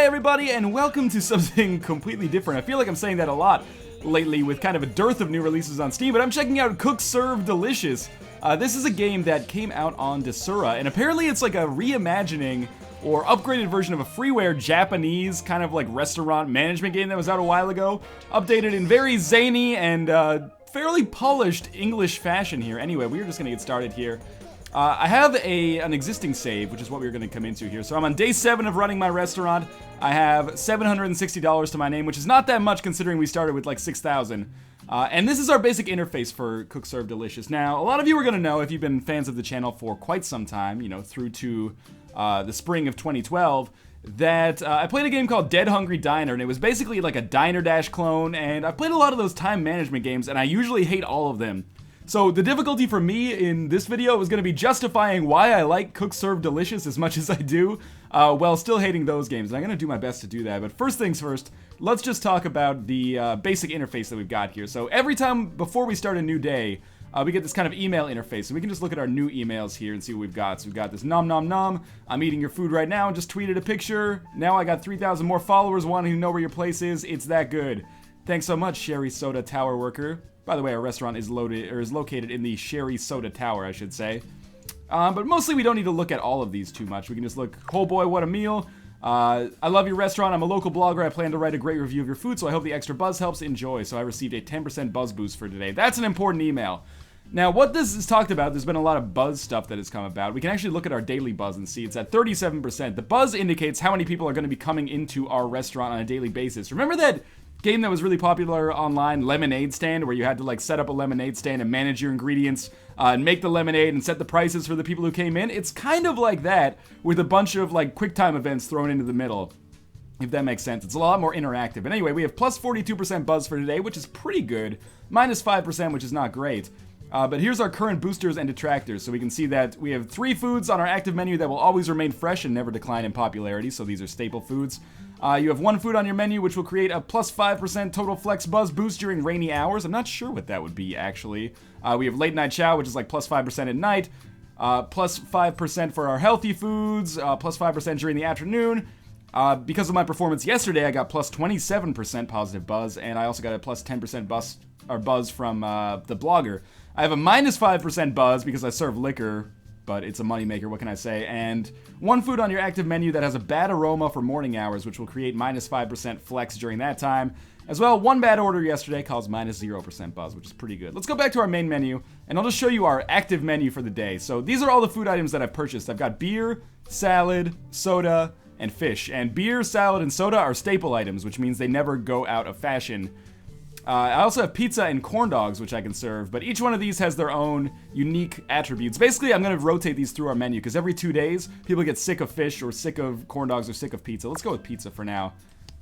everybody, and welcome to something completely different. I feel like I'm saying that a lot lately with kind of a dearth of new releases on Steam, but I'm checking out Cook Serve Delicious. This is a game that came out on Desura, and apparently it's like a reimagining or upgraded version of a freeware Japanese kind of like restaurant management game that was out a while ago, updated in very zany and fairly polished English fashion here. Anyway, we're just gonna get started here. I have an existing save, which is what we're going to come into here. So I'm on day 7 of running my restaurant. I have $760 to my name, which is not that much considering we started with like 6,000. And this is our basic interface for Cook Serve Delicious. Now, a lot of you are going to know, if you've been fans of the channel for quite some time, you know, through to the spring of 2012, that I played a game called Dead Hungry Diner, and it was basically like a Diner Dash clone, and I've played a lot of those time management games, and I usually hate all of them. So the difficulty for me in this video is going to be justifying why I like Cook Serve Delicious as much as I do, while still hating those games. And I'm going to do my best to do that. But first things first, let's just talk about the basic interface that we've got here. So every time before we start a new day, we get this kind of email interface. So we can just look at our new emails here and see what we've got. So we've got this nom nom nom, I'm eating your food right now, just tweeted a picture. Now I got 3,000 more followers wanting to know where your place is. It's that good. Thanks so much, Sherry Soda Tower Worker. By the way, our restaurant is located in the Sherry Soda Tower, I should say. But mostly we don't need to look at all of these too much. We can just look, oh boy, what a meal. I love your restaurant. I'm a local blogger. I plan to write a great review of your food, so I hope the extra buzz helps. Enjoy. So I received a 10% buzz boost for today. That's an important email. Now, what this is talked about, there's been a lot of buzz stuff that has come about. We can actually look at our daily buzz and see it's at 37%. The buzz indicates how many people are going to be coming into our restaurant on a daily basis. Remember that game that was really popular online, Lemonade Stand, where you had to like set up a lemonade stand and manage your ingredients and make the lemonade and set the prices for the people who came in? It's kind of like that with a bunch of like QuickTime events thrown into the middle, if that makes sense. It's a lot more interactive. But anyway, we have plus 42% buzz for today, which is pretty good. Minus 5%, which is not great. But here's our current boosters and detractors. So we can see that we have 3 foods on our active menu that will always remain fresh and never decline in popularity. So these are staple foods. You have 1 food on your menu, which will create a plus 5% total flex buzz boost during rainy hours. I'm not sure what that would be, actually. We have late night chow, which is like plus 5% at night. Plus 5% for our healthy foods. Plus 5% during the afternoon. Because of my performance yesterday, I got plus 27% positive buzz. And I also got a plus 10% buzz from the blogger. I have a minus 5% buzz because I serve liquor, but it's a moneymaker, what can I say? And 1 food on your active menu that has a bad aroma for morning hours, which will create minus 5% flex during that time. As well, 1 bad order yesterday caused minus 0% buzz, which is pretty good. Let's go back to our main menu, and I'll just show you our active menu for the day. So these are all the food items that I've purchased. I've got beer, salad, soda, and fish. And beer, salad, and soda are staple items, which means they never go out of fashion. I also have pizza and corn dogs, which I can serve, but each one of these has their own unique attributes. Basically, I'm going to rotate these through our menu, because every 2 days, people get sick of fish, or sick of corn dogs, or sick of pizza. Let's go with pizza for now.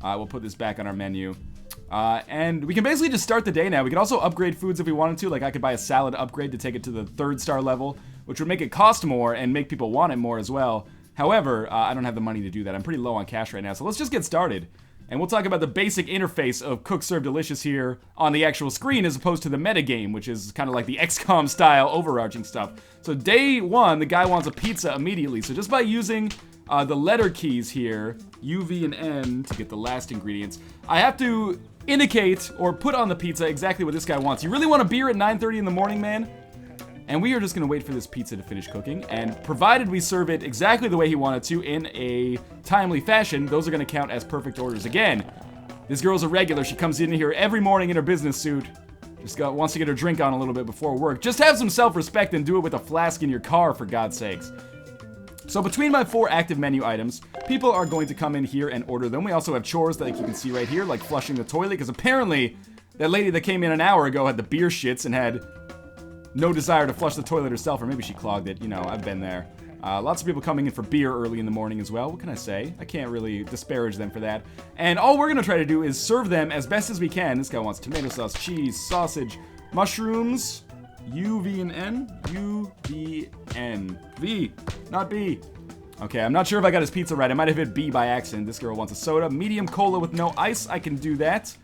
We'll put this back on our menu. And we can basically just start the day now. We can also upgrade foods if we wanted to, like I could buy a salad upgrade to take it to the 3rd star level, which would make it cost more and make people want it more as well. However, I don't have the money to do that. I'm pretty low on cash right now, so let's just get started. And we'll talk about the basic interface of Cook Serve Delicious here on the actual screen as opposed to the metagame, which is kind of like the XCOM style overarching stuff. So day 1, the guy wants a pizza immediately. So just by using the letter keys here, U, V, and N, to get the last ingredients, I have to indicate or put on the pizza exactly what this guy wants. You really want a beer at 9:30 in the morning, man? And we are just going to wait for this pizza to finish cooking, and provided we serve it exactly the way he wanted to in a timely fashion, those are going to count as perfect orders. Again, this girl's a regular. She comes in here every morning in her business suit, just wants to get her drink on a little bit before work. Just have some self-respect and do it with a flask in your car, for God's sakes. So between my 4 active menu items, people are going to come in here and order them. We also have chores that you can see right here, like flushing the toilet, because apparently that lady that came in an hour ago had the beer shits and had no desire to flush the toilet herself, or maybe she clogged it. You know, I've been there. Lots of people coming in for beer early in the morning as well. What can I say? I can't really disparage them for that. And all we're going to try to do is serve them as best as we can. This guy wants tomato sauce, cheese, sausage, mushrooms, U, V, and N? U, V, N. V, not B. Okay, I'm not sure if I got his pizza right. I might have hit B by accident. This girl wants a soda. Medium cola with no ice. I can do that.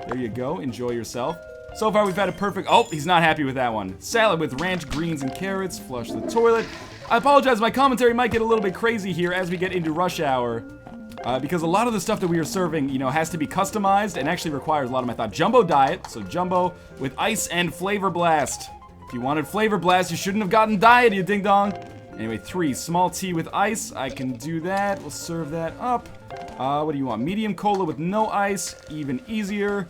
There you go. Enjoy yourself. So far, we've had a perfect... Oh, he's not happy with that one. Salad with ranch, greens, and carrots. Flush the toilet. I apologize. My commentary might get a little bit crazy here as we get into rush hour. because a lot of the stuff that we are serving, you know, has to be customized and actually requires a lot of my thought. Jumbo diet, so jumbo with ice and flavor blast. If you wanted flavor blast, you shouldn't have gotten diet, you ding dong. Anyway, 3 small tea with ice. I can do that. We'll serve that up. What do you want? Medium cola with no ice, even easier.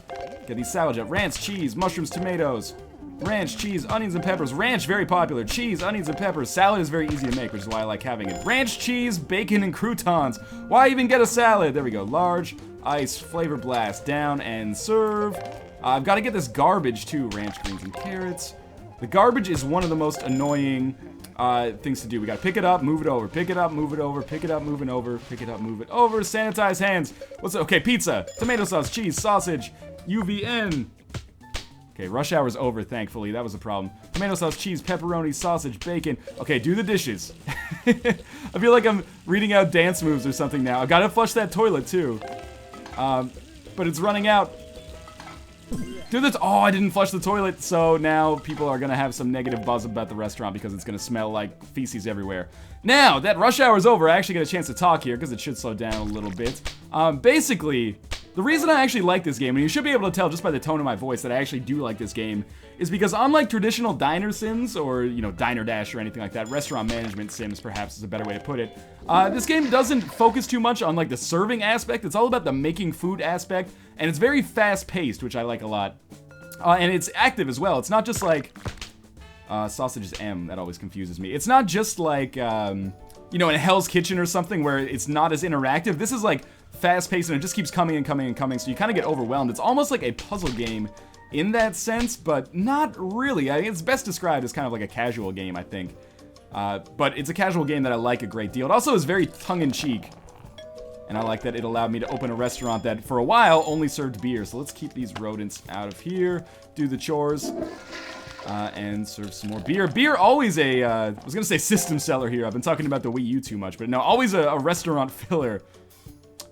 Get these salads up. Ranch, cheese, mushrooms, tomatoes. Ranch, cheese, onions, and peppers. Ranch, very popular. Cheese, onions, and peppers. Salad is very easy to make, which is why I like having it. Ranch, cheese, bacon, and croutons. Why even get a salad? There we go. Large, ice, flavor blast. Down and serve. I've got to get this garbage, too. Ranch, greens, and carrots. The garbage is one of the most annoying things to do. We gotta pick it up, move it over, pick it up, move it over, pick it up, move it over, pick it up, move it over, sanitize hands. What's okay, pizza, tomato sauce, cheese, sausage, UVN. Okay, rush hour's over, thankfully. That was a problem. Tomato sauce, cheese, pepperoni, sausage, bacon. Okay, do the dishes. I feel like I'm reading out dance moves or something now. I gotta flush that toilet, too. But it's running out. Do this. Oh, I didn't flush the toilet, so now people are gonna have some negative buzz about the restaurant because it's gonna smell like feces everywhere. Now that rush hour is over, I actually get a chance to talk here because it should slow down a little bit. Basically, the reason I actually like this game, and you should be able to tell just by the tone of my voice that I actually do like this game, is because unlike traditional diner sims or, you know, Diner Dash or anything like that, restaurant management sims perhaps is a better way to put it, this game doesn't focus too much on like the serving aspect. It's all about the making food aspect, and it's very fast-paced, which I like a lot. And it's active as well. It's not just like sausage is M. That always confuses me. It's not just like you know, in Hell's Kitchen or something where it's not as interactive. This is like fast-paced and it just keeps coming and coming and coming, so you kind of get overwhelmed. It's almost like a puzzle game in that sense, but not really. I think it's best described as kind of like a casual game, I think. But it's a casual game that I like a great deal. It also is very tongue-in-cheek, and I like that it allowed me to open a restaurant that, for a while, only served beer. So let's keep these rodents out of here, do the chores, and serve some more beer. Beer, always a, I was gonna say system seller here. I've been talking about the Wii U too much, but no, always a restaurant filler.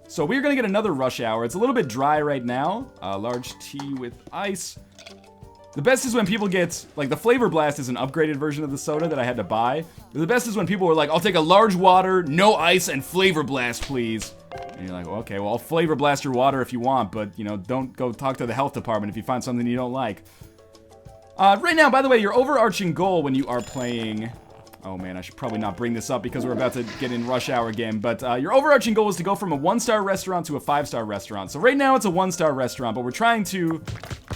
So we're gonna get another rush hour. It's a little bit dry right now. Large tea with ice. The best is when people get, like, the Flavor Blast is an upgraded version of the soda that I had to buy. The best is when people were like, I'll take a large water, no ice, and Flavor Blast, please. And you're like, well, okay, well, I'll Flavor Blast your water if you want, but, you know, don't go talk to the health department if you find something you don't like. Right now, by the way, your overarching goal when you are playing... Oh man, I should probably not bring this up because we're about to get in rush hour again, but your overarching goal is to go from a 1-star restaurant to a 5-star restaurant. So right now it's a 1-star restaurant, but we're trying to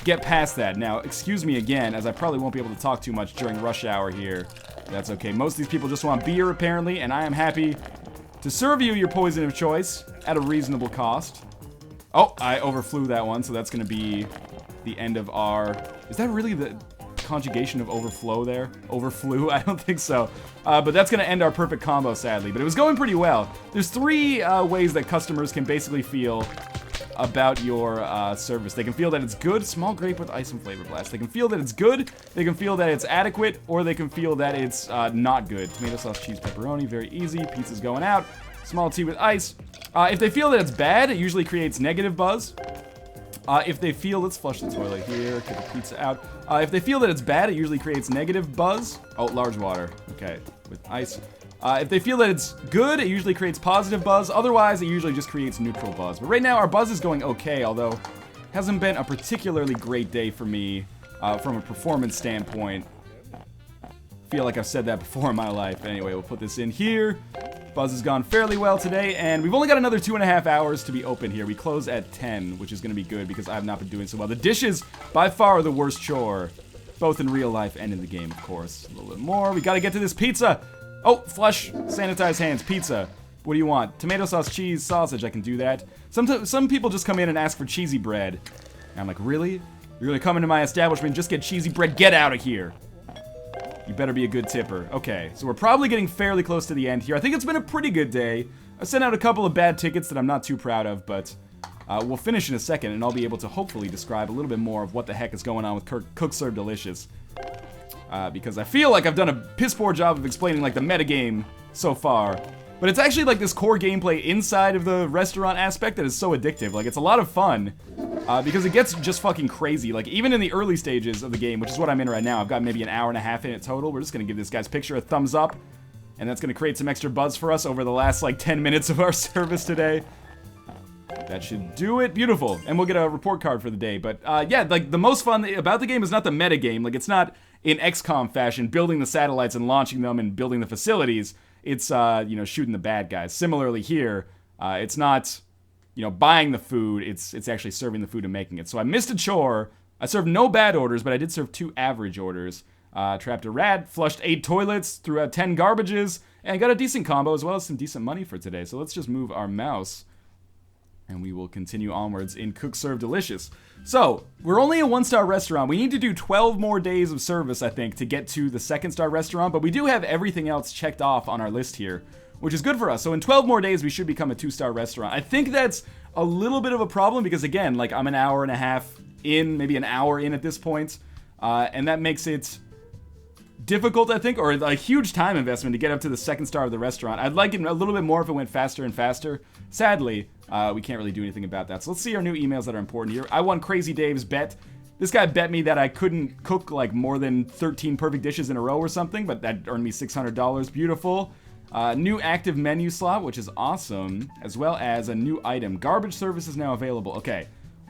get past that. Now, excuse me again, as I probably won't be able to talk too much during rush hour here. That's okay. Most of these people just want beer, apparently, and I am happy to serve you your poison of choice at a reasonable cost. Oh, I overflew that one, so that's going to be the end of our... Is that really the conjugation of overflow there? Overflew? I don't think so. But that's going to end our perfect combo, sadly. But it was going pretty well. There's 3 ways that customers can basically feel about your service. They can feel that it's good, small grape with ice and Flavor Blast. They can feel that it's good, they can feel that it's adequate, or they can feel that it's not good. Tomato sauce, cheese, pepperoni, very easy. Pizza's going out. Small tea with ice. If they feel that it's bad, it usually creates negative buzz. If they feel, let's flush the toilet here, get the pizza out. If they feel that it's bad, it usually creates negative buzz. Oh, large water. Okay, with ice. If they feel that it's good, it usually creates positive buzz. Otherwise, it usually just creates neutral buzz. But right now, our buzz is going okay, although it hasn't been a particularly great day for me from a performance standpoint. I feel like I've said that before in my life. Anyway, we'll put this in here. Buzz has gone fairly well today, and we've only got another 2.5 hours to be open here. We close at 10, which is going to be good because I have not been doing so well. The dishes, by far, are the worst chore, both in real life and in the game, of course. A little bit more. We got to get to this pizza. Oh, flush, sanitize hands, pizza. What do you want? Tomato sauce, cheese, sausage. I can do that. Some people just come in and ask for cheesy bread. And I'm like, really? You're going to come into my establishment and just get cheesy bread? Get out of here. You better be a good tipper. Okay, so we're probably getting fairly close to the end here. I think it's been a pretty good day. I sent out a couple of bad tickets that I'm not too proud of, but we'll finish in a second, and I'll be able to hopefully describe a little bit more of what the heck is going on with Cook Serve Delicious. Because I feel like I've done a piss-poor job of explaining, like, the metagame so far. But it's actually, like, this core gameplay inside of the restaurant aspect that is so addictive. Like, it's a lot of fun. Because it gets just fucking crazy. Like, even in the early stages of the game, which is what I'm in right now, I've got maybe an hour and a half in it total. We're just gonna give this guy's picture a thumbs up. And that's gonna create some extra buzz for us over the last, like, 10 minutes of our service today. That should do it. Beautiful. And we'll get a report card for the day. But yeah, like the most fun about the game is not the meta game. Like it's not in XCOM fashion, building the satellites and launching them and building the facilities. It's, you know, shooting the bad guys. Similarly here, it's not, you know, buying the food. It's actually serving the food and making it. So I missed a chore. I served no bad orders, but I did serve 2 average orders. Trapped a rat, flushed 8 toilets, threw out 10 garbages, and got a decent combo as well as some decent money for today. So let's just move our mouse, and we will continue onwards in Cook Serve Delicious. So, we're only a 1-star restaurant. We need to do 12 more days of service, I think, to get to the 2-star restaurant, but we do have everything else checked off on our list here, which is good for us. So in 12 more days, we should become a 2-star restaurant. I think that's a little bit of a problem because, again, like I'm an hour and a half in, maybe an hour in at this point, and that makes it difficult, I think, or a huge time investment to get up to the 2nd star of the restaurant. I'd like it a little bit more if it went faster and faster. Sadly, we can't really do anything about that. So let's see our new emails that are important here. I won Crazy Dave's bet. This guy bet me that I couldn't cook like more than 13 perfect dishes in a row or something, but that earned me $600. Beautiful. New active menu slot, which is awesome, as well as a new item. Garbage service is now available. Okay.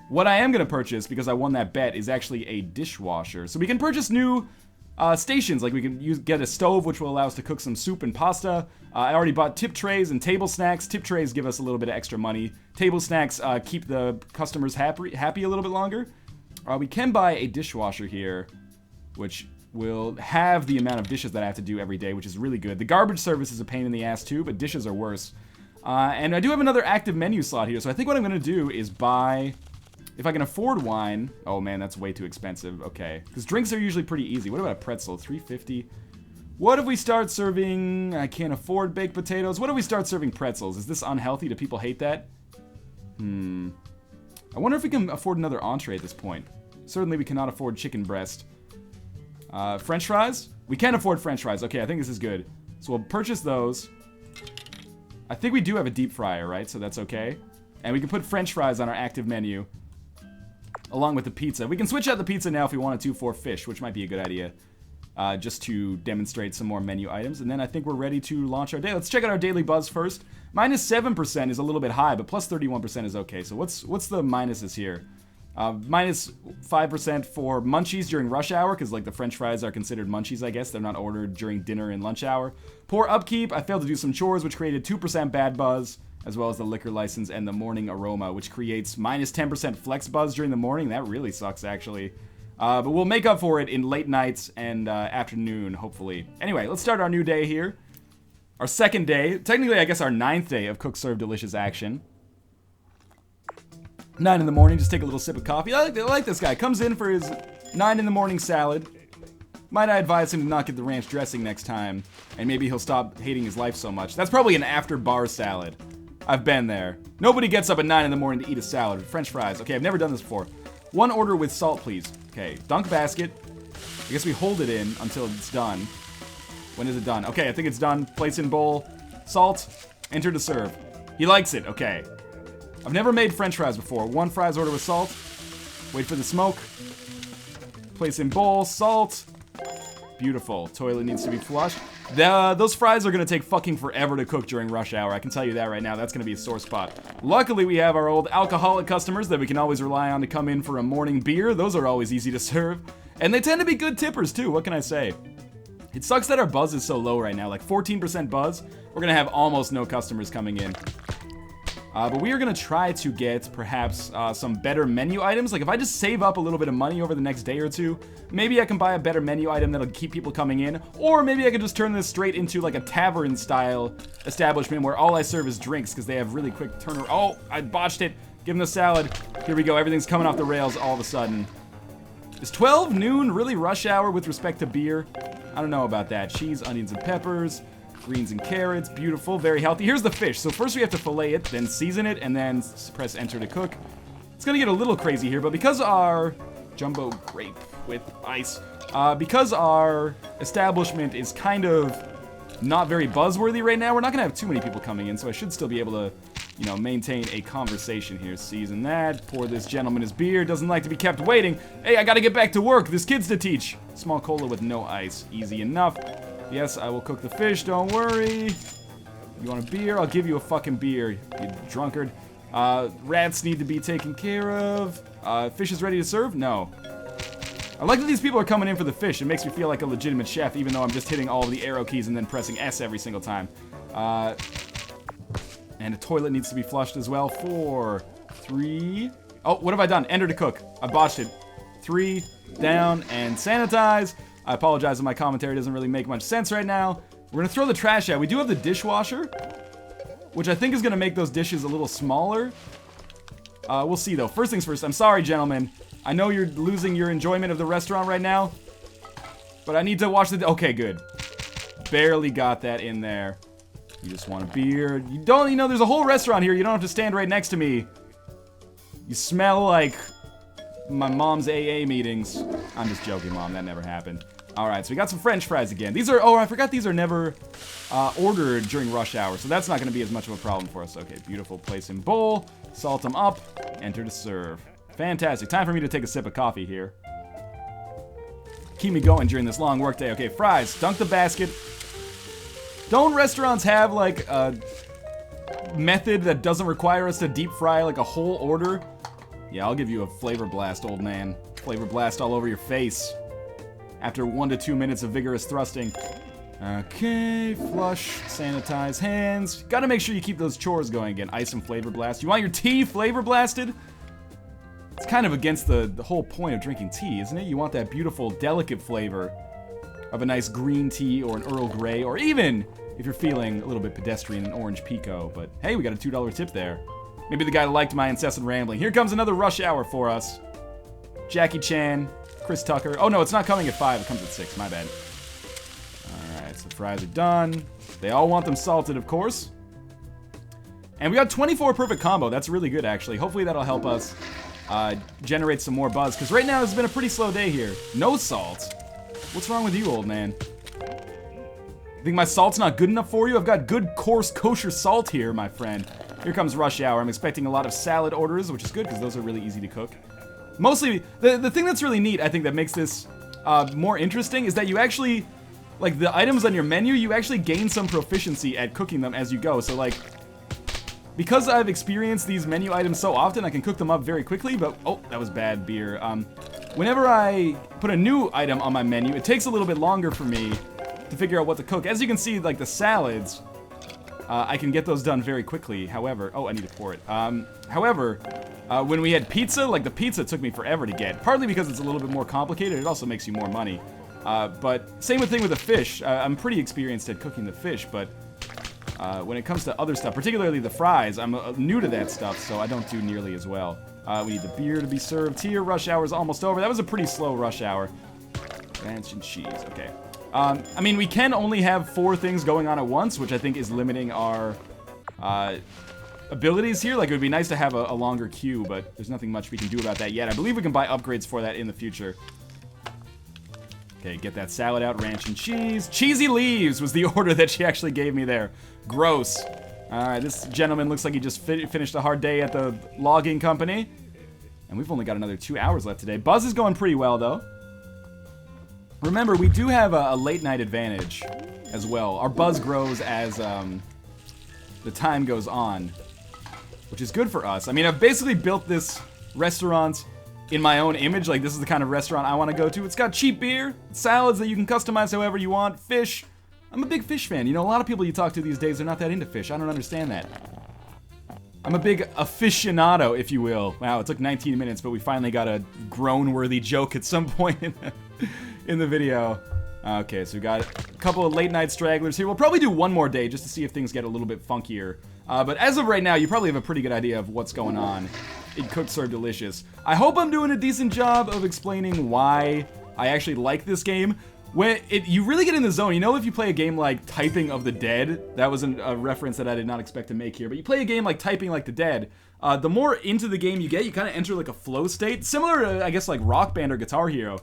What I am going to purchase, because I won that bet, is actually a dishwasher. So we can purchase new stations, like we can get a stove, which will allow us to cook some soup and pasta. I already bought tip trays and table snacks. Tip trays give us a little bit of extra money. Table snacks keep the customers happy a little bit longer. We can buy a dishwasher here, which will have the amount of dishes that I have to do every day, which is really good. The garbage service is a pain in the ass too, but dishes are worse. And I do have another active menu slot here, so I think what I'm going to do is buy... If I can afford wine... Oh man, that's way too expensive. Okay. Because drinks are usually pretty easy. What about a pretzel? $3.50. What if we start serving... I can't afford baked potatoes. What if we start serving pretzels? Is this unhealthy? Do people hate that? I wonder if we can afford another entree at this point. Certainly we cannot afford chicken breast. French fries? We can afford French fries. Okay, I think this is good. So we'll purchase those. I think we do have a deep fryer, right? So that's okay. And we can put French fries on our active menu, along with the pizza. We can switch out the pizza now if we wanted to for fish, which might be a good idea, just to demonstrate some more menu items. And then I think we're ready to launch our day. Let's check out our daily buzz first. Minus 7% is a little bit high, but plus 31% is okay. So what's the minuses here? Minus 5% for munchies during rush hour, because like the French fries are considered munchies, I guess. They're not ordered during dinner and lunch hour. Poor upkeep. I failed to do some chores, which created 2% bad buzz, as well as the liquor license and the morning aroma, which creates minus 10% flex buzz during the morning. That really sucks, actually. But we'll make up for it in late nights and afternoon, hopefully. Anyway, let's start our new day here. Our 2nd day. Technically, I guess our 9th day of Cook Serve Delicious action. 9 in the morning, just take a little sip of coffee. I like this guy. Comes in for his 9 in the morning salad. Might I advise him to not get the ranch dressing next time, and maybe he'll stop hating his life so much. That's probably an after-bar salad. I've been there. Nobody gets up at 9 in the morning to eat a salad. French fries. Okay, I've never done this before. 1 order with salt, please. Okay, dunk basket. I guess we hold it in until it's done. When is it done? Okay, I think it's done. Place in bowl. Salt. Enter to serve. He likes it. Okay. I've never made French fries before. 1 fries order with salt. Wait for the smoke. Place in bowl. Salt. Beautiful. Toilet needs to be flushed. Those fries are going to take fucking forever to cook during rush hour. I can tell you that right now. That's going to be a sore spot. Luckily, we have our old alcoholic customers that we can always rely on to come in for a morning beer. Those are always easy to serve. And they tend to be good tippers, too. What can I say? It sucks that our buzz is so low right now. Like 14% buzz. We're going to have almost no customers coming in. But we are going to try to get, perhaps, some better menu items. Like, if I just save up a little bit of money over the next day or two, maybe I can buy a better menu item that'll keep people coming in. Or maybe I can just turn this straight into, like, a tavern-style establishment where all I serve is drinks, because they have really quick turnaround. Oh, I botched it. Give them the salad. Here we go. Everything's coming off the rails all of a sudden. Is 12 noon really rush hour with respect to beer? I don't know about that. Cheese, onions, and peppers. Greens and carrots, beautiful, very healthy. Here's the fish. So first we have to fillet it, then season it, and then press enter to cook. It's gonna get a little crazy here, but because our jumbo grape with ice, because our establishment is kind of not very buzzworthy right now, we're not gonna have too many people coming in, so I should still be able to, you know, maintain a conversation here. Season that, pour this gentleman his beer, doesn't like to be kept waiting. Hey, I gotta get back to work, there's kids to teach. Small cola with no ice, easy enough. Yes, I will cook the fish, don't worry. You want a beer? I'll give you a fucking beer, you drunkard. Rats need to be taken care of. Fish is ready to serve? No. I like that these people are coming in for the fish. It makes me feel like a legitimate chef, even though I'm just hitting all of the arrow keys and then pressing S every single time. And a toilet needs to be flushed as well. 4, 3... Oh, what have I done? Enter to cook. I botched it. 3, down, and sanitize. I apologize if my commentary doesn't really make much sense right now. We're gonna throw the trash out. We do have the dishwasher, which I think is gonna make those dishes a little smaller. We'll see though. First things first, I'm sorry, gentlemen. I know you're losing your enjoyment of the restaurant right now, but I need to wash the... Okay, good. Barely got that in there. You just want a beer. You know, there's a whole restaurant here. You don't have to stand right next to me. You smell like my mom's AA meetings. I'm just joking, Mom. That never happened. Alright, so we got some french fries again. These are... Oh, I forgot these are never ordered during rush hour, so that's not going to be as much of a problem for us. Okay, beautiful. Place in bowl. Salt them up. Enter to serve. Fantastic. Time for me to take a sip of coffee here. Keep me going during this long workday. Okay, fries. Dunk the basket. Don't restaurants have, like, a method that doesn't require us to deep fry, like, a whole order? Yeah, I'll give you a flavor blast, old man. Flavor blast all over your face. After 1 to 2 minutes of vigorous thrusting. Okay, flush, sanitize hands. Gotta make sure you keep those chores going again. Ice and flavor blast. You want your tea flavor blasted? It's kind of against the whole point of drinking tea, isn't it? You want that beautiful, delicate flavor of a nice green tea or an Earl Grey, or even, if you're feeling a little bit pedestrian, an orange Pico. But hey, we got a $2 tip there. Maybe the guy liked my incessant rambling. Here comes another rush hour for us. Jackie Chan, Chris Tucker. Oh no, it's not coming at 5, it comes at 6, my bad. Alright, so fries are done. They all want them salted, of course. And we got 24 perfect combo. That's really good, actually. Hopefully that'll help us generate some more buzz, because right now it's been a pretty slow day here. No salt. What's wrong with you, old man? Think my salt's not good enough for you? I've got good, coarse, kosher salt here, my friend. Here comes rush hour. I'm expecting a lot of salad orders, which is good, because those are really easy to cook. Mostly, the thing that's really neat, I think, that makes this more interesting is that you actually, like, the items on your menu, you actually gain some proficiency at cooking them as you go. So, like, because I've experienced these menu items so often, I can cook them up very quickly, but... Oh, that was bad beer. Whenever I put a new item on my menu, it takes a little bit longer for me to figure out what to cook. As you can see, like, the salads, I can get those done very quickly. However... Oh, I need to pour it. However, when we had pizza, like, the pizza took me forever to get. Partly because it's a little bit more complicated. It also makes you more money. But same thing with the fish. I'm pretty experienced at cooking the fish, but... when it comes to other stuff, particularly the fries, I'm new to that stuff, so I don't do nearly as well. We need the beer to be served here. Rush hour's almost over. That was a pretty slow rush hour. Ranch and cheese. Okay. I mean, we can only have 4 things going on at once, which I think is limiting our abilities here. Like, it would be nice to have a longer queue, but there's nothing much we can do about that yet. I believe we can buy upgrades for that in the future. Okay, get that salad out. Ranch and cheese. Cheesy leaves was the order that she actually gave me there. Gross. Alright, this gentleman looks like he just finished a hard day at the logging company. And we've only got another 2 hours left today. Buzz is going pretty well, though. Remember, we do have a late night advantage as well. Our buzz grows as the time goes on, which is good for us. I mean, I've basically built this restaurant in my own image. Like, this is the kind of restaurant I want to go to. It's got cheap beer, salads that you can customize however you want, fish. I'm a big fish fan. You know, a lot of people you talk to these days are not that into fish. I don't understand that. I'm a big aficionado, if you will. Wow, it took 19 minutes, but we finally got a groan-worthy joke at some point in the video. Okay, so we got a couple of late-night stragglers here. We'll probably do one more day just to see if things get a little bit funkier. But as of right now, you probably have a pretty good idea of what's going on in Cook Serve Delicious. I hope I'm doing a decent job of explaining why I actually like this game. When you really get in the zone, you know, if you play a game like Typing of the Dead, that was a reference that I did not expect to make here, but you play a game like Typing Like the Dead, the more into the game you get, you kind of enter like a flow state, similar to, I guess, like Rock Band or Guitar Hero.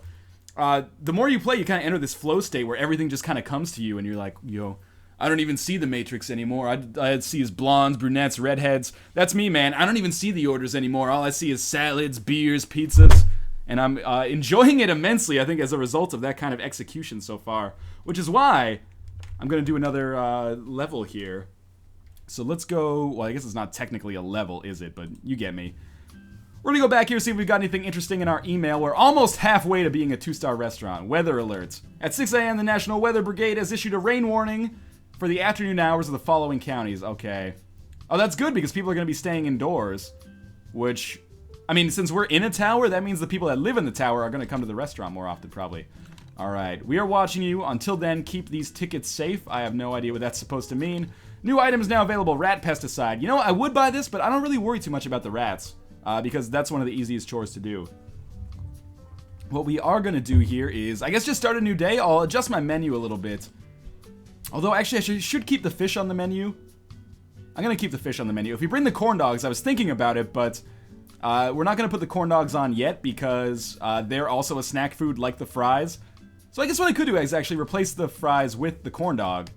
The more you play, you kind of enter this flow state where everything just kind of comes to you, and you're like, yo, I don't even see the Matrix anymore. I see is blondes, brunettes, redheads. That's me, man. I don't even see the orders anymore. All I see is salads, beers, pizzas. And I'm enjoying it immensely, I think, as a result of that kind of execution so far. Which is why I'm going to do another level here. So let's go, well, I guess it's not technically a level, is it? But you get me. We're gonna go back here, see if we've got anything interesting in our email. We're almost halfway to being a 2-star restaurant. Weather alerts. At 6 a.m., the National Weather Brigade has issued a rain warning for the afternoon hours of the following counties. Okay. Oh, that's good because people are gonna be staying indoors. Which, I mean, since we're in a tower, that means the people that live in the tower are gonna come to the restaurant more often, probably. Alright, we are watching you. Until then, keep these tickets safe. I have no idea what that's supposed to mean. New items now available, rat pesticide. You know, I would buy this, but I don't really worry too much about the rats. Because that's one of the easiest chores to do. What we are going to do here is, I guess, just start a new day. I'll adjust my menu a little bit. Although, actually, I should keep the fish on the menu. I'm going to keep the fish on the menu. If we bring the corn dogs, I was thinking about it, but we're not going to put the corn dogs on yet because they're also a snack food like the fries. So I guess what I could do is actually replace the fries with the corn dog.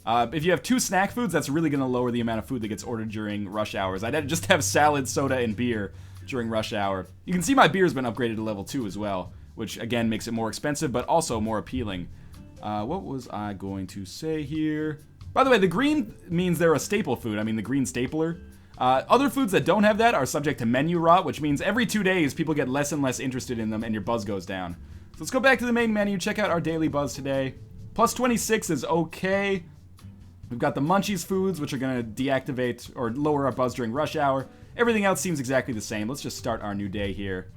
If you have 2 snack foods, that's really going to lower the amount of food that gets ordered during rush hours. I'd just have salad, soda, and beer during rush hour. You can see my beer's been upgraded to level 2 as well, which again makes it more expensive, but also more appealing. What was I going to say here? By the way, the green means they're a staple food. I mean, the green stapler. Other foods that don't have that are subject to menu rot, which means every 2 days people get less and less interested in them and your buzz goes down. So let's go back to the main menu, check out our daily buzz today. Plus 26 is okay. We've got the munchies foods, which are going to deactivate or lower our buzz during rush hour. Everything else seems exactly the same. Let's just start our new day here.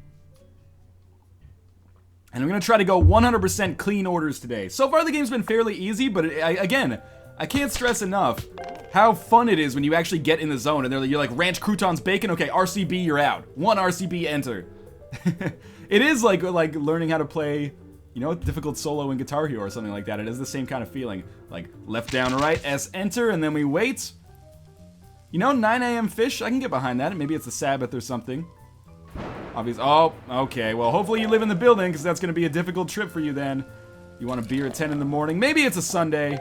And I'm going to try to go 100% clean orders today. So far, the game's been fairly easy, but again, I can't stress enough how fun it is when you actually get in the zone. And you're like, ranch croutons bacon? Okay, RCB, you're out. 1 RCB, enter. It is like learning how to play, you know, difficult solo in Guitar Hero or something like that. It is the same kind of feeling. Like, left, down, right, S, enter, and then we wait. You know, 9 a.m. fish, I can get behind that. Maybe it's a Sabbath or something. Obviously, oh, okay. Well, hopefully you live in the building, because that's going to be a difficult trip for you then. You want a beer at 10 in the morning. Maybe it's a Sunday.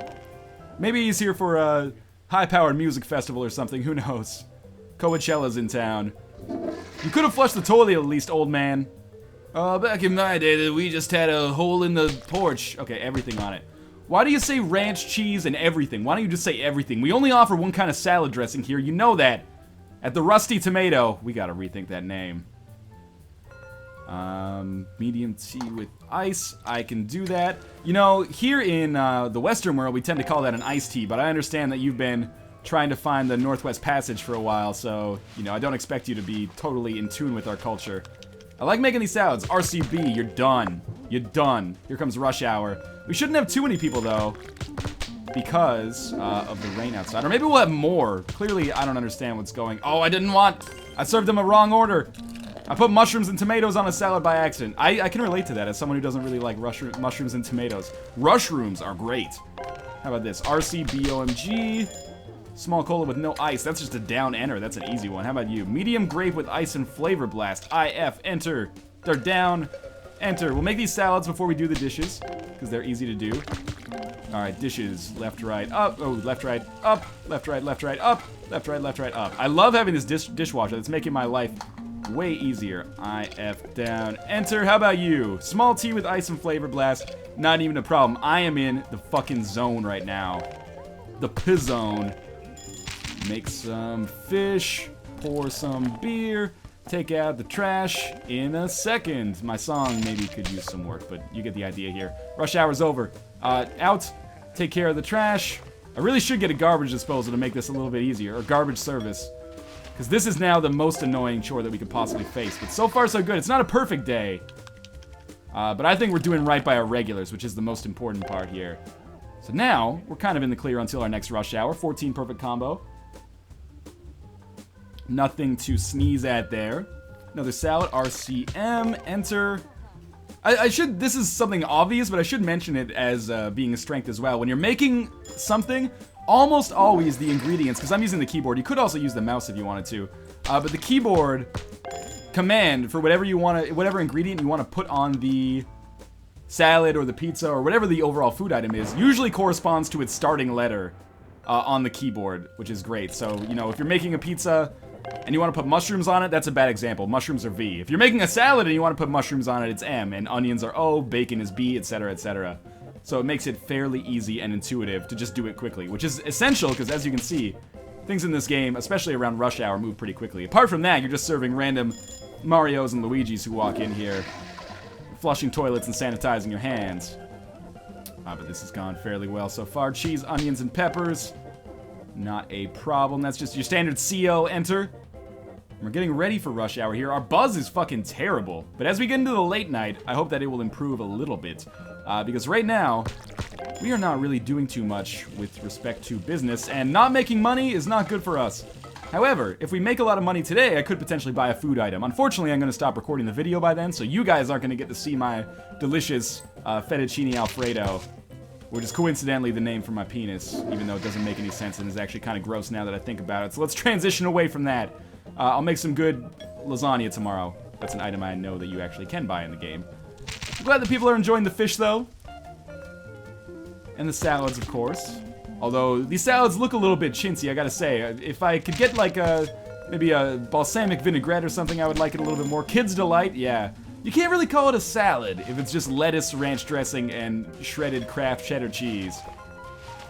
Maybe he's here for a high-powered music festival or something. Who knows? Coachella's in town. You could have flushed the toilet at least, old man. Back in my day, we just had a hole in the porch. Okay, everything on it. Why do you say ranch, cheese, and everything? Why don't you just say everything? We only offer one kind of salad dressing here. You know that. At the Rusty Tomato. We gotta rethink that name. Medium tea with ice. I can do that. You know, here in the Western world, we tend to call that an iced tea, but I understand that you've been trying to find the Northwest Passage for a while, so, you know, I don't expect you to be totally in tune with our culture. I like making these salads. RCB, you're done. You're done. Here comes rush hour. We shouldn't have too many people, though, because of the rain outside. Or maybe we'll have more. Clearly, I don't understand what's going... Oh, I didn't want... I served them a wrong order. I put mushrooms and tomatoes on a salad by accident. I can relate to that as someone who doesn't really like mushrooms and tomatoes. Rushrooms are great. How about this? RCBOMG. Small cola with no ice. That's just a down enter. That's an easy one. How about you? Medium grape with ice and flavor blast. IF, enter. They're down, enter. We'll make these salads before we do the dishes, because they're easy to do. Alright, dishes. Left, right, up. Oh, left, right, up. Left, right, up. Left, right, up. I love having this dishwasher. It's making my life way easier. IF, down, enter. How about you? Small tea with ice and flavor blast. Not even a problem. I am in the fucking zone right now. The P-zone. Make some fish, pour some beer, take out the trash in a second. My song maybe could use some work, but you get the idea here. Rush hour's over. Out, take care of the trash. I really should get a garbage disposal to make this a little bit easier, or garbage service. Because this is now the most annoying chore that we could possibly face. But so far so good. It's not a perfect day. But I think we're doing right by our regulars, which is the most important part here. So now, we're kind of in the clear until our next rush hour. 14 perfect combo. Nothing to sneeze at there. Another salad, RCM, enter. This is something obvious, but I should mention it as being a strength as well. When you're making something, almost always the ingredients, because I'm using the keyboard, you could also use the mouse if you wanted to, but the keyboard command for whatever ingredient you want to put on the salad or the pizza or whatever the overall food item is, usually corresponds to its starting letter on the keyboard, which is great. So, you know, if you're making a pizza and you want to put mushrooms on it, that's a bad example. Mushrooms are V. If you're making a salad and you want to put mushrooms on it, it's M, and onions are O, bacon is B, etc., etc. So it makes it fairly easy and intuitive to just do it quickly, which is essential because, as you can see, things in this game, especially around rush hour, move pretty quickly. Apart from that, you're just serving random Marios and Luigis who walk in here, flushing toilets and sanitizing your hands. But this has gone fairly well so far. Cheese, onions, and peppers. Not a problem. That's just your standard CO enter. We're getting ready for rush hour here. Our buzz is fucking terrible. But as we get into the late night, I hope that it will improve a little bit. Because right now, we are not really doing too much with respect to business, and not making money is not good for us. However, if we make a lot of money today, I could potentially buy a food item. Unfortunately, I'm going to stop recording the video by then, so you guys aren't going to get to see my delicious fettuccine alfredo, which is coincidentally the name for my penis, even though it doesn't make any sense and is actually kind of gross now that I think about it. So let's transition away from that. I'll make some good lasagna tomorrow. That's an item I know that you actually can buy in the game. I'm glad that people are enjoying the fish, though. And the salads, of course. Although, these salads look a little bit chintzy, I gotta say. If I could get, like, maybe a balsamic vinaigrette or something, I would like it a little bit more. Kids Delight, yeah. You can't really call it a salad if it's just lettuce, ranch dressing, and shredded Kraft cheddar cheese.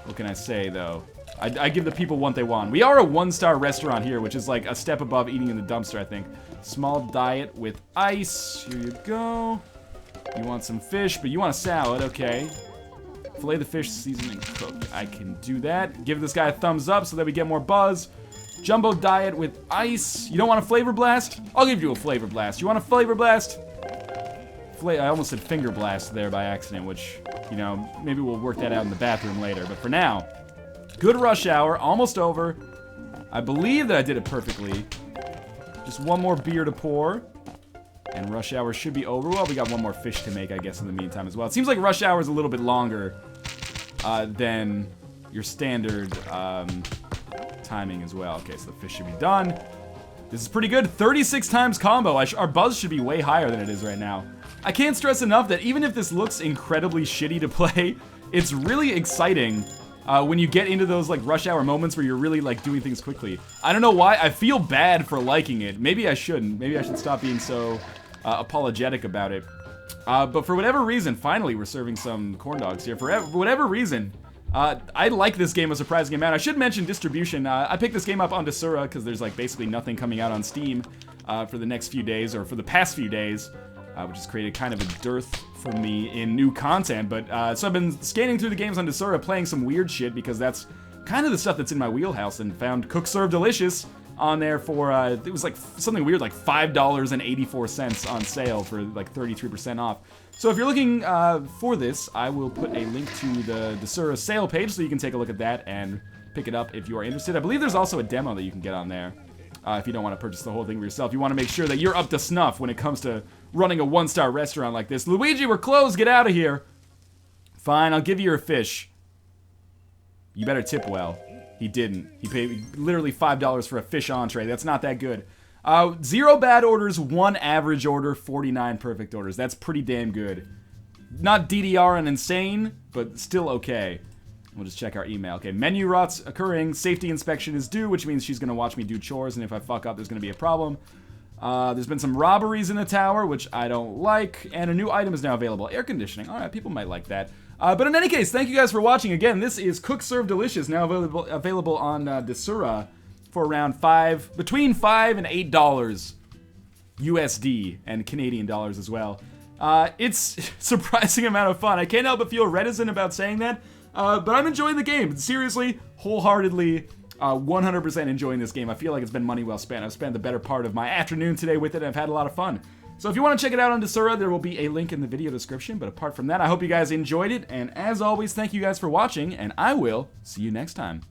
What can I say, though? I give the people what they want. We are a one-star restaurant here, which is like a step above eating in the dumpster, I think. Small diet with ice. Here you go. You want some fish, but you want a salad, okay. Fillet the fish, season and cook. I can do that. Give this guy a thumbs up so that we get more buzz. Jumbo diet with ice. You don't want a flavor blast? I'll give you a flavor blast. You want a flavor blast? I almost said finger blast there by accident, which, you know, maybe we'll work that out in the bathroom later. But for now, good rush hour, almost over. I believe that I did it perfectly. Just one more beer to pour. And rush hour should be over. Well, we got one more fish to make, I guess, in the meantime as well. It seems like rush hour is a little bit longer than your standard timing as well. Okay, so the fish should be done. This is pretty good. 36 times combo. Our buzz should be way higher than it is right now. I can't stress enough that even if this looks incredibly shitty to play, it's really exciting when you get into those like rush hour moments where you're really like doing things quickly. I don't know why. I feel bad for liking it. Maybe I shouldn't. Maybe I should stop being so apologetic about it. But for whatever reason, finally we're serving some corn dogs here. For whatever reason, I like this game a surprising amount. I should mention distribution. I picked this game up on Desura because there's like basically nothing coming out on Steam for the next few days, or for the past few days, which has created kind of a dearth for me in new content. But so I've been scanning through the games on Desura, playing some weird shit because that's kind of the stuff that's in my wheelhouse, and found Cook Serve Delicious on there for, it was like something weird, like $5.84 on sale for like 33% off. So if you're looking for this, I will put a link to the Desura sale page so you can take a look at that and pick it up if you are interested. I believe there's also a demo that you can get on there if you don't want to purchase the whole thing for yourself. You want to make sure that you're up to snuff when it comes to running a one-star restaurant like this. Luigi, we're closed. Get out of here. Fine, I'll give you your fish. You better tip well. He didn't. He paid literally $5 for a fish entree. That's not that good. 0 bad orders, 1 average order, 49 perfect orders. That's pretty damn good. Not DDR and insane, but still okay. We'll just check our email. Okay, menu rots occurring. Safety inspection is due, which means she's going to watch me do chores, and if I fuck up, there's going to be a problem. There's been some robberies in the tower, which I don't like, and a new item is now available. Air conditioning. All right, people might like that. But in any case, thank you guys for watching. Again, this is Cook Serve Delicious, now available on Desura for around between $5 and $8 USD and Canadian dollars as well. It's a surprising amount of fun. I can't help but feel reticent about saying that, but I'm enjoying the game. Seriously, wholeheartedly, 100% enjoying this game. I feel like it's been money well spent. I've spent the better part of my afternoon today with it, and I've had a lot of fun. So if you want to check it out on Desura, there will be a link in the video description. But apart from that, I hope you guys enjoyed it. And as always, thank you guys for watching, and I will see you next time.